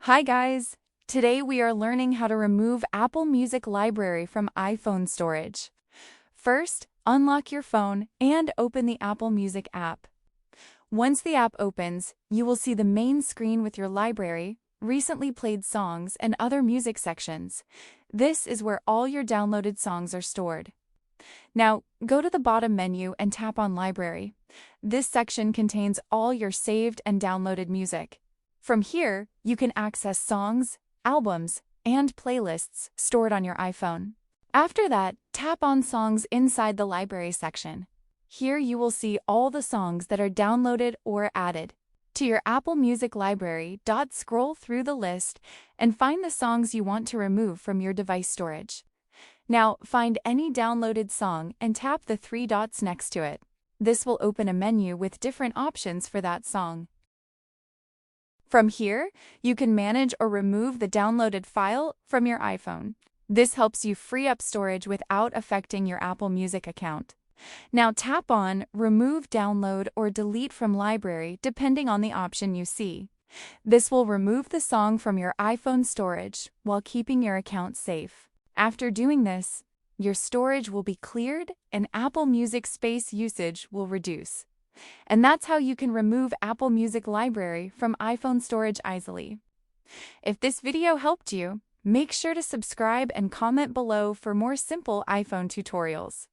Hi guys! Today we are learning how to remove Apple Music library from iPhone storage. First, unlock your phone and open the Apple Music app. Once the app opens, you will see the main screen with your library, recently played songs, and other music sections. This is where all your downloaded songs are stored. Now, go to the bottom menu and tap on Library. This section contains all your saved and downloaded music. From here, you can access songs, albums, and playlists stored on your iPhone. After that, tap on Songs inside the Library section. Here you will see all the songs that are downloaded or added to your Apple Music library. Scroll through the list and find the songs you want to remove from your device storage. Now, find any downloaded song and tap the three dots next to it. This will open a menu with different options for that song. From here, you can manage or remove the downloaded file from your iPhone. This helps you free up storage without affecting your Apple Music account. Now tap on Remove Download or Delete from Library depending on the option you see. This will remove the song from your iPhone storage while keeping your account safe. After doing this, your storage will be cleared and Apple Music space usage will reduce. And that's how you can remove Apple Music library from iPhone storage easily. If this video helped you, make sure to subscribe and comment below for more simple iPhone tutorials.